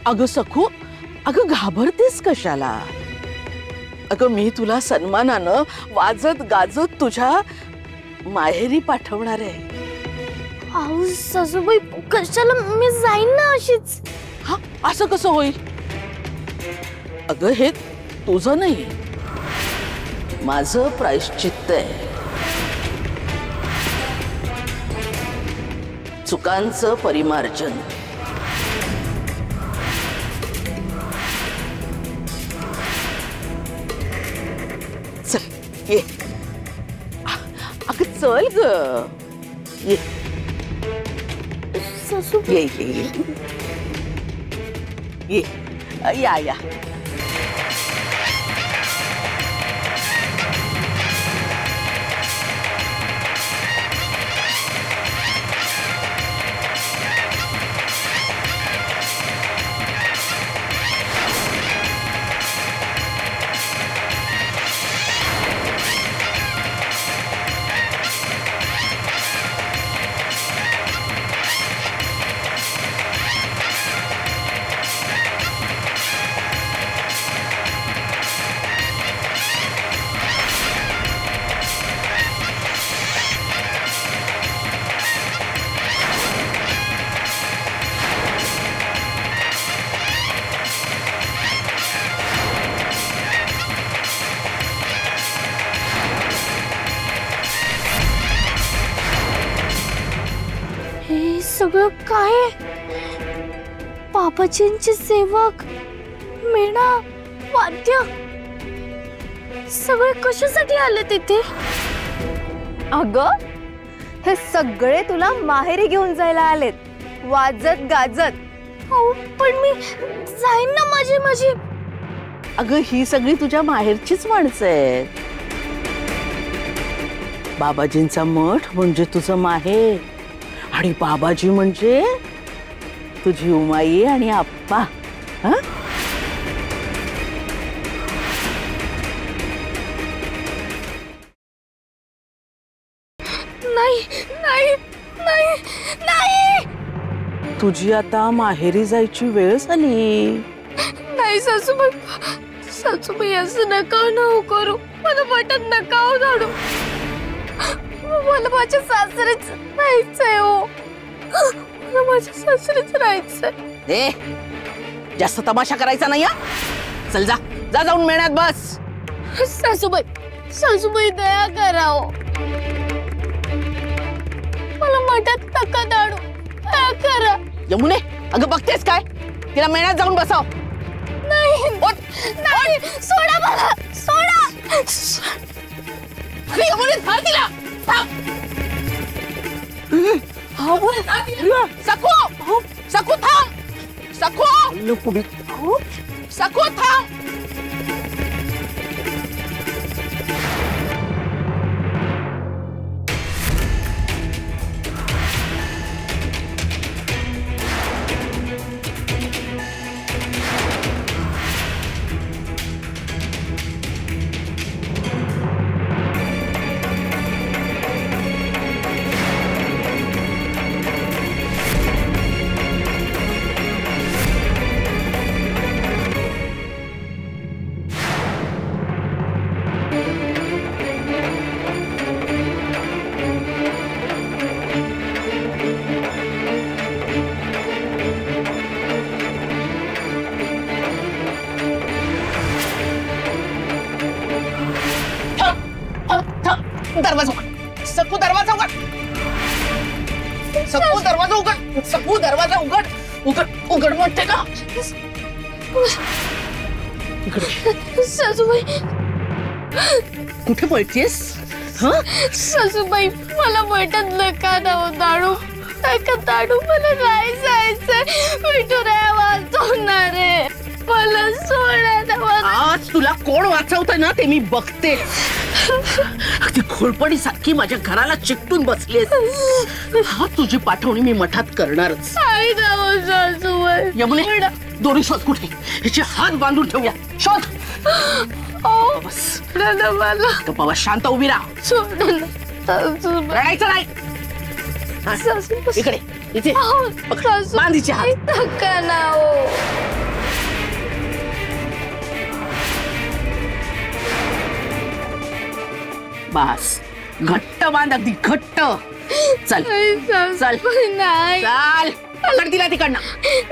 अगं सखू, अगं घाबरतेस कशाला? अगं मी तुला सन्मानानं वाजत गाजत तुझ्या माहेरी पाठवणार आहे. अहो सासूबाई, कशाला? मी जाईन ना अशीच. हा, असं कसं होईल? अगं हे तुझं नाही, माझं प्रायश्चित्त आहे. चुकांचं परिमार्जन. चल ये. अगं चल ग, ये सासूबाई. ये ये ये ये, या या. सगळं काय? बाबाजींचे सेवक, मेणा, वाद्य, सगळे कशासाठी आले तिथे? अगं हे सगळे तुला माहेरी घेऊन जायला आलेत, वाजत गाजत. हो पण मी जाईन ना माझी. अगं ही सगळी तुझ्या माहेरचीच माणसं आहेत. बाबाजींचा मठ म्हणजे तुझं माहेर, आणि बाबाजी म्हणजे तुझी उमाई आणि आप्पा. हा, नाही नाही नाही नाही. तुझी आता माहेरी जायची वेळ झाली. नाही सासूबाई, सासूबाई असं नका ना करू. मला वाटत नका हो धाडू. मला माझ्या सासरेच राहायचंय. हो, मला माझ्या सासरेच राहायचंय. ए, जास्त तमाशा करायचा नाही. चल जा जा, जाऊन मेण्यात बस. सासूबाई, सासूबाई दया करा हो. मला मठात नका धाडू, दया करा. यमुने, अगं बघतेस काय? तिला मेण्यात जाऊन बसव. नाही नाही, सोडा मला, सोडा. यमुने धर तिला. सखू, सखू थांब. सखू, सखू थांब. दरवाजा उघड. सकू दरवाजा उघड. सकू दरवाजा उघड. सकू दरवाजा उघड. उघड उघड म्हणते का? सासूबाई, कुठे पळतेस? सासूबाई मला मठात नका धाडू, नका धाडू. मला नाही जायचंय. विठुराया वाचवणार आहे. मला सोडा. आज तुला कोण वाचवतंय ना ते मी बघते. ती खोळपडी सारखी माझ्या घराला चिकटून बसलीस. हा, तुझी पाठवणी मी मठात करणारच. यमुने, दोरी शोध. कुठे हिचे हात बांधून ठेवूया. शोध. बस बाबा, शांत उभी राहा. रडायचं नाही. इकडे इथे बांध हिचे हात. नका ना हो. बस घट्ट बांध, अगदी घट्ट. चल चल नाही चाल, पकड तिला तिकडनं.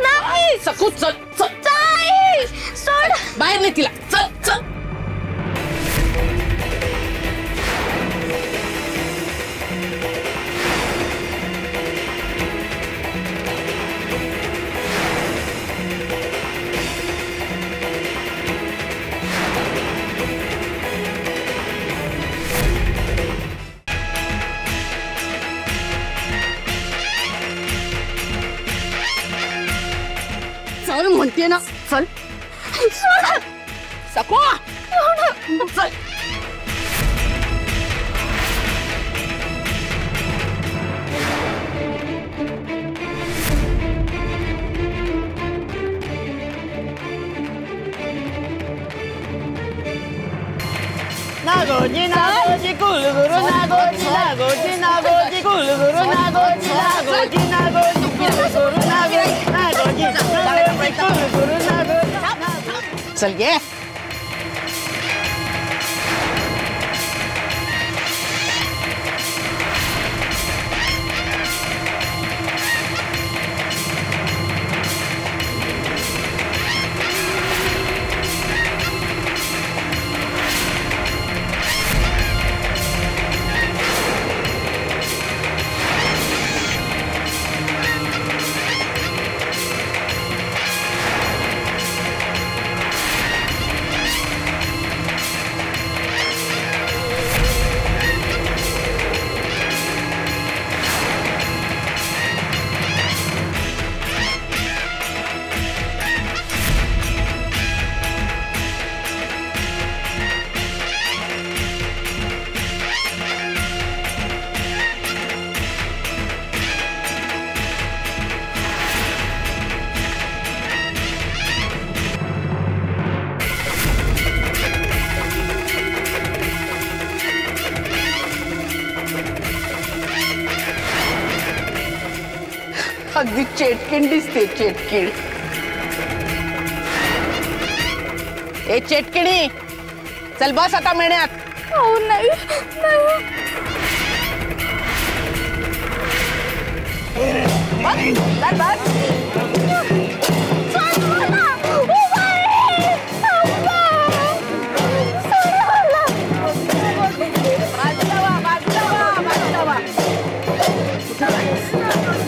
नाही सकू चल चल. नाही. सोड. बाहेर नाही तिला. चल चल. चल म्हणते ना. चल सकू चल. नागोजी नागोजी कुलगुरु नागोजी नागोजी नागोजी कुलगुरु नागोजी नागोजी नागोजी कुलगुरु नागोजी नागोजी नागोजी कुलगुरु नागोजी. चल ये. अगदी चेटकिण दिसते. चेटकिण. ए चेटकिणी, चल बस आता मेण्यात. हो नाही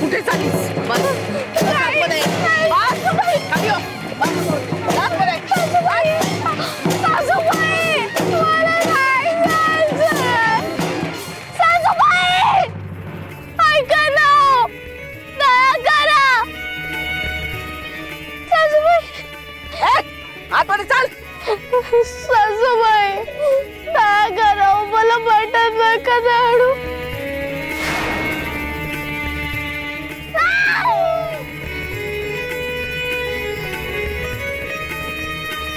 कुठे चालीस? आतमध्ये चाल. सासूबाई काय करावं, मला बटन नका दाडू.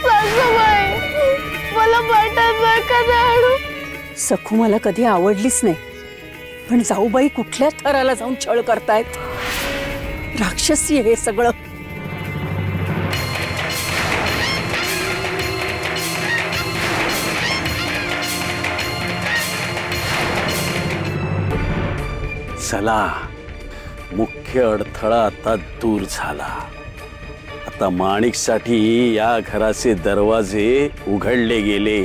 सासूबाई मला बटन नका दाडू. सखू मला कधी आवडलीच नाही, पण जाऊबाई कुठल्या थराला जाऊन छळ करतायत. राक्षसी आहे हे सगळं. चला, मुख्य अडथळा आता दूर झाला. आता माणिकसाठी या घराचे दरवाजे उघडले गेले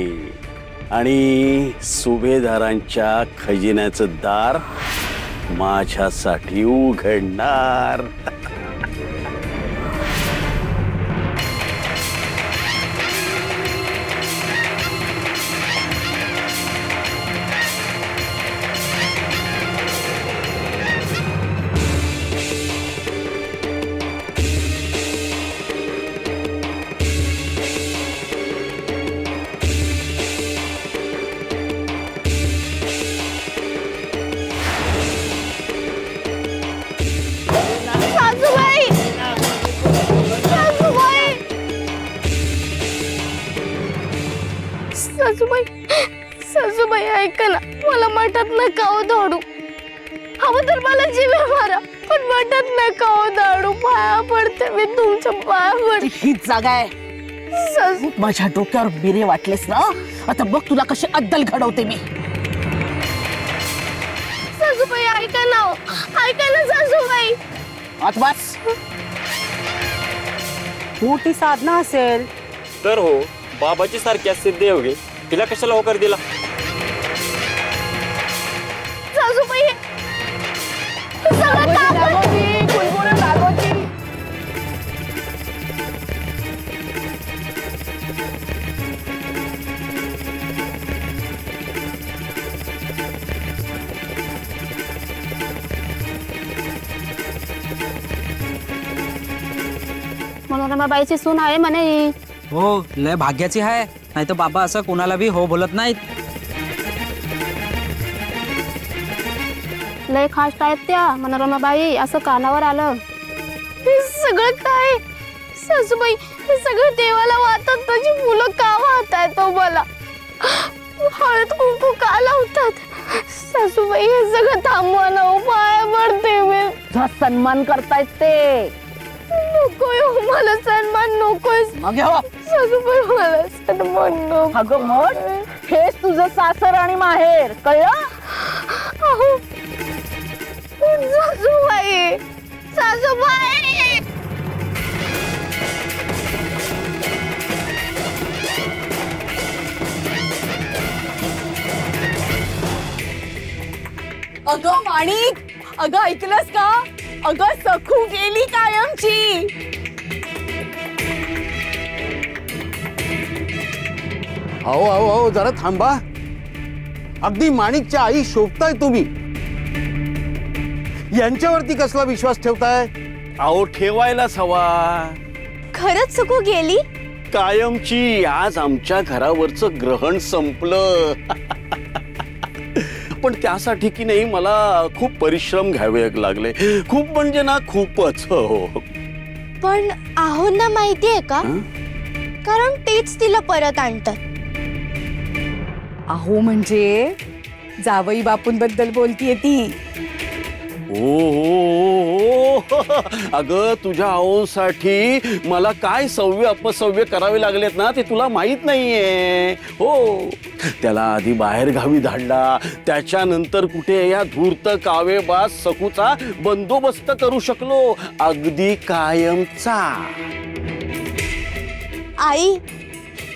आणि सुभेदारांच्या खजिन्याचं दार माझ्यासाठी उघडणार. सासूबाई ऐका ना, मला मठात नका धाडू. हवं तर मला जीवे मारा, पण मटण नका हो दाडू, पाया पडते मी तुमच्या, पाया पडते. हीच जागा आहे. सासू माझ्या डोक्यावर बिरे वाटलेस ना, आता बघ तुला कशी अद्दल घडवते मी. सासूबाई ऐका ना हो. ऐका ना सासूबाई. बस मोठी साधना असेल. तर हो, बाबाची सारखी असते देवगे, तिला कशाला होकार दिला? सासूबाई हे सगळं मनोरमा बाईची सून आहे म्हणे. हो, लय भाग्याची आहे, नाही तर बाबा असं कोणाला बी हो बोलत नाहीत. लय खास आहेत त्या मनोरमा बाई, असं कानावर आलं. हे सगळं काय सासूबाई? हे सगळं देवाला वाहतात, तुझी मुलं का वाहतायत तो मला? हळद कुंकू का लावतात? सासूबाई हे सगळं थांबवा ना, पाया पडते मी. तुझा सन्मान करतायत ते. नकोय हो, मला सन्मान नकोय. मग हो. सासूबाई मला सन्मान नको. अगं मग हेच तुझं सासर आणि माहेर, कळलं? अहो, सासूबाई, सासूबाई. अगं माणिक, अगं ऐकलंस का? अगं सखू गेली कायमची. अहो अहो अहो जरा थांबा. अगदी माणिकच्या आई शोभताय तुम्ही, यांच्यावरती कसला विश्वास ठेवताय? अहो ठेवायलाच हवा. खरंच सखू गेली? कायमची. आज आमच्या घरावरचं ग्रहण संपलं. पण त्यासाठी की नाही मला खूप परिश्रम घ्यावे लागले, खूप म्हणजे ना खूपच. हो. पण आहोंना माहितीये का? कारण तेच तिला परत आणतात. अहो म्हणजे जावई बापूंबद्दल बोलतीये ती. ओ अगं तुझ्या आऊसाठी मला काय सव्य अपसव्य करावे लागलेत ना, ते तुला माहित नाहीये. हो, त्याला आधी बाहेर गावी धाडला, त्याच्यानंतर कुठे या धूर्त कावेबास सखूचा बंदोबस्त करू शकलो, अगदी कायमचा. आई,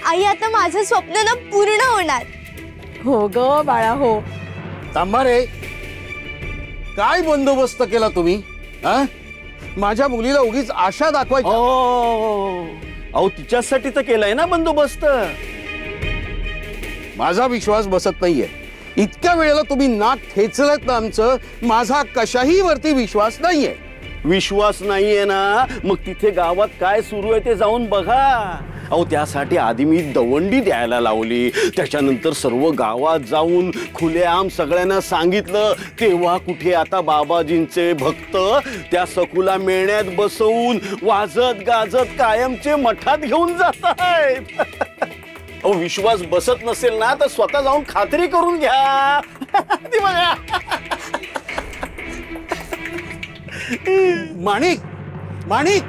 आई आता माझं स्वप्न ना पूर्ण होणार. हो ग बाळा हो. थांबा रे, काय बंदोबस्त केला तुम्ही? माझ्या मुलीला उगीच आशा दाखवायची. अहो तिच्यासाठी तर केलाय ना बंदोबस्त. माझा विश्वास बसत नाहीये. इतक्या वेळेला तुम्ही नाक ठेचलत ना आमचं, माझा कशाही वरती विश्वास नाहीये. विश्वास नाहीये ना, मग तिथे गावात काय सुरू आहे ते जाऊन बघा. अहो त्यासाठी आधी मी दवंडी द्यायला लावली, त्याच्यानंतर सर्व गावात जाऊन खुलेआम सगळ्यांना सांगितलं. तेव्हा कुठे आता बाबाजींचे भक्त त्या सखूला मेळण्यात बसवून वाजत गाजत कायमचे मठात घेऊन जात आहेत. अहो विश्वास बसत नसेल ना तर स्वतः जाऊन खात्री करून घ्या. ती बघा. माणिक, माणिक,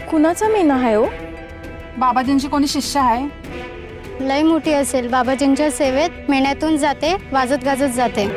कुणाचा मीना आहे हो? बाबाजींची कोणी शिष्य आहे? लय मोठी असेल. बाबाजींच्या सेवेत मेण्यातून जाते, वाजत गाजत जाते.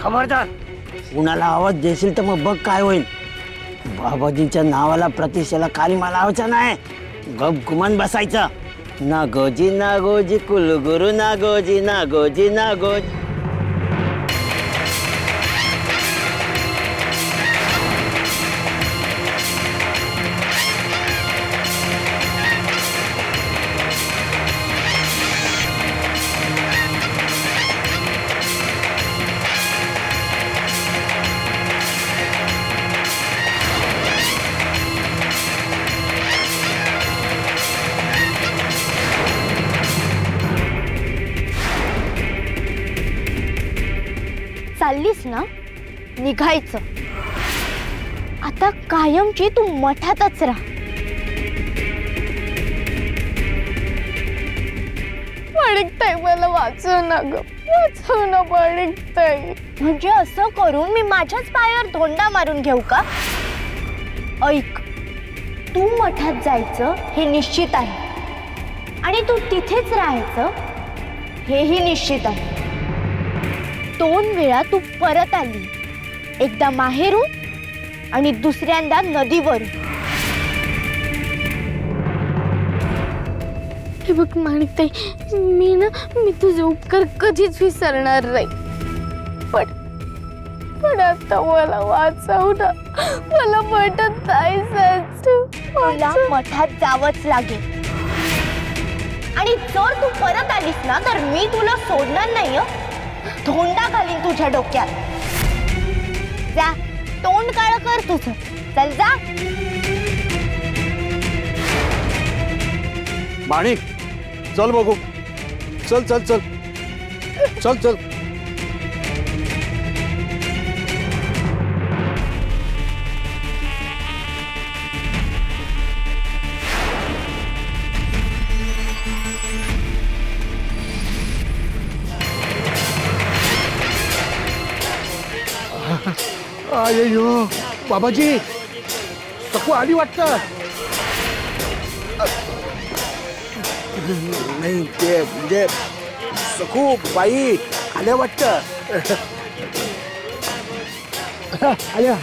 खबरदार कुणाला आवाज देशील तर मग बघ काय होईल. बाबाजींच्या नावाला प्रतिष्ठेला कालिमा लावायचा नाही, गप गुमान बसायचं. नागोजी नागोजी कुलगुरु नागोजी नागोजी नागोजी. चाललीस ना, निघायचं. आता कायमची तू मठातच राहा. माणिकताई मला वाचव ना ग, वाचव ना माणिकताई. म्हणजे असं करून मी माझ्याच पायावर धोंडा मारून घेऊ का? ऐक, तू मठात जायचं हे निश्चित आहे आणि तू तिथेच राहायचं हेही निश्चित आहे. 2 वेळा तू परत आली, एकदा माहेरून आणि दुसऱ्यांदा नदीवरून. हे बघ माणिकताई, मी तुझे उपकार कधीच विसरणार नाही. पण आता मला वाचव ना, मला मठात जायचं. तुला मठात जावंच लागेल आणि जर तू परत आलीस ना तर मी तुला सोडणार नाही. धोंडा घालीन तुझ्या डोक्यात. जा, तोंड काळ कर तुझं. चल जा. माणिक चल बघू, चल चल चल चल चल. अय्यो बाबाजी, सकू आली वाटतं. नाही ते म्हणजे सकू बाई आल्या वाटतं. आल्या.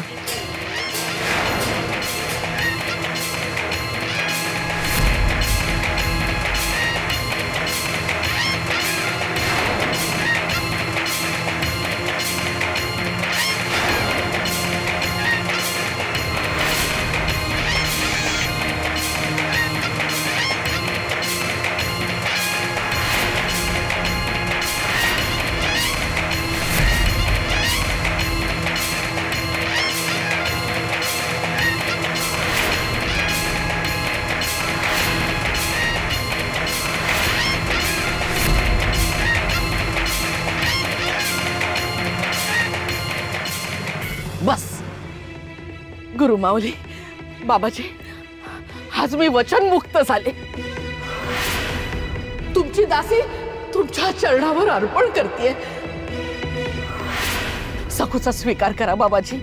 बस गुरुमाऊली, बाबाजी, आज मी वचनमुक्त झाले. तुमची दासी तुमच्या चरणावर अर्पण करते. सखूचा स्वीकार करा बाबाजी.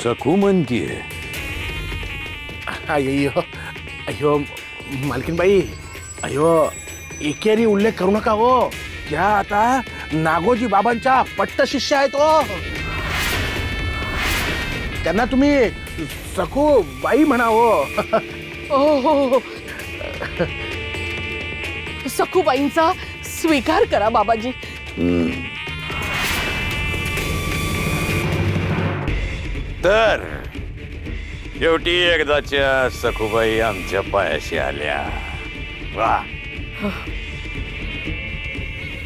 सखू म्हणतीये. अय्यो अय्यो मालकीनबाई, अय्यो एकेरी उल्लेख करू नका हो. त्या आता नागोजी बाबांच्या पट्ट शिष्य आहेत हो. त्यांना तुम्ही सकू बाई म्हणा हो. हो, सखूबाईंचा स्वीकार करा बाबाजी. तर शेवटी एकदाच्या सखूबाई आमच्या पायाशी आल्या. वा.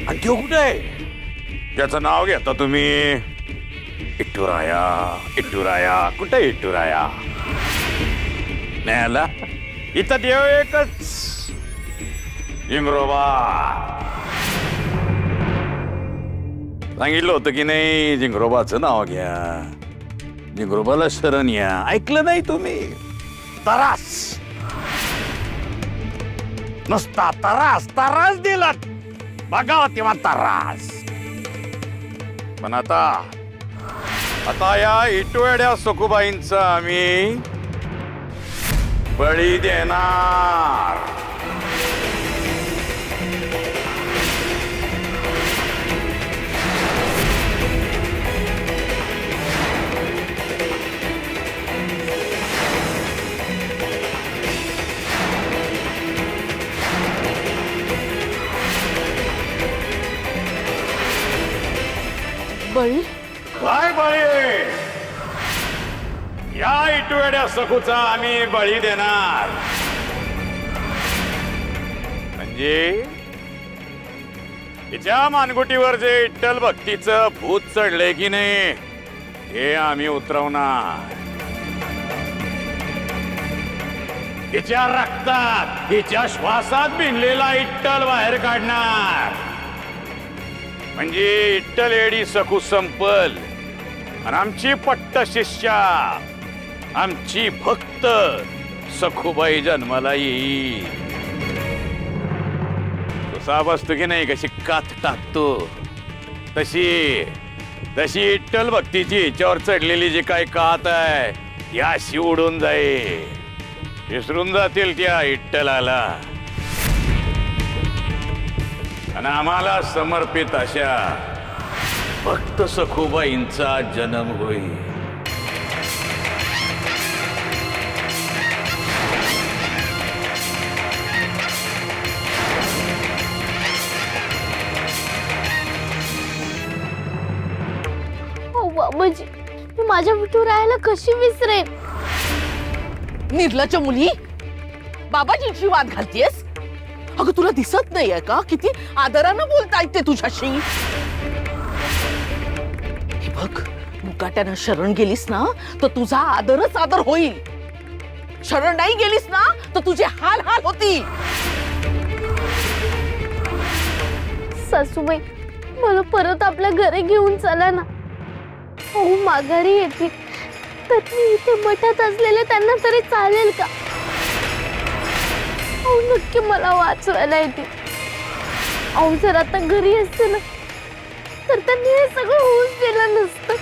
आणि तो कुठे आहे? त्याचं नाव घेता तुम्ही? इट्टूराया, इट्टूराया. कुठे इट्टूराया? नाही आला. इथं देव एकच, जिंगरोबा. सांगितलं होतं की नाही, जिंगरोबाचं नाव घ्या, जिंगरोबाला शरण या. ऐकलं नाही तुम्ही? तरास, नुसता तरास तरास दिलात. बघा तेव्हा तरास. पण आता या इटवेड्या सखूबाईंचा आम्ही बळी देणार. बळी काय बळी? या इटवेड्या सकूचा आम्ही बळी देणार. म्हणजे तिच्या मानगुटीवर जे इट्टल भक्तीचं भूत चढलंय की नाही हे आम्ही उतरवणार. तिच्या रक्तात तिच्या श्वासात भिनलेला इट्टल बाहेर काढणार. म्हणजे इट्टल एडी सकू संपल आणि आमची पट्ट शिष्या आमची भक्त सखूबाई जन्माला येईल. तुसा बसतो की नाही कशी कात टाकतो तशी तशी इट्टल भक्तीची हिच्यावर चढलेली जी काय कात आहे ती अशी उडून जाईल. विसरून जातील त्या इट्टलाला आणि आम्हाला समर्पित अशा भक्त सखूबाईंचा जन्म होईल. बाबाजी मी माझ्या विठू राहायला कशी विसरेन. निर्लज्ज मुली, बाबाजींची वाद घालतीयस? अगं तुला दिसत नाहीये का किती आदरानं बोलता येते तुझ्याशी? हे बघ, मुकाट्यानं शरण गेलीस ना तर तुझा आदरच आदर होईल. शरण नाही गेलीस ना तर तुझे हाल हाल होतील. सासूबाई मला परत आपल्या घरी घेऊन चला ना. अहो माघारी येतील तर मी इथे मठात असलेले त्यांना तरी चालेल का? अहो नक्की मला वाचवायला येतील. अहो जर आता घरी असते ना तर त्यांनी हे सगळं होऊच दिलं नसतं.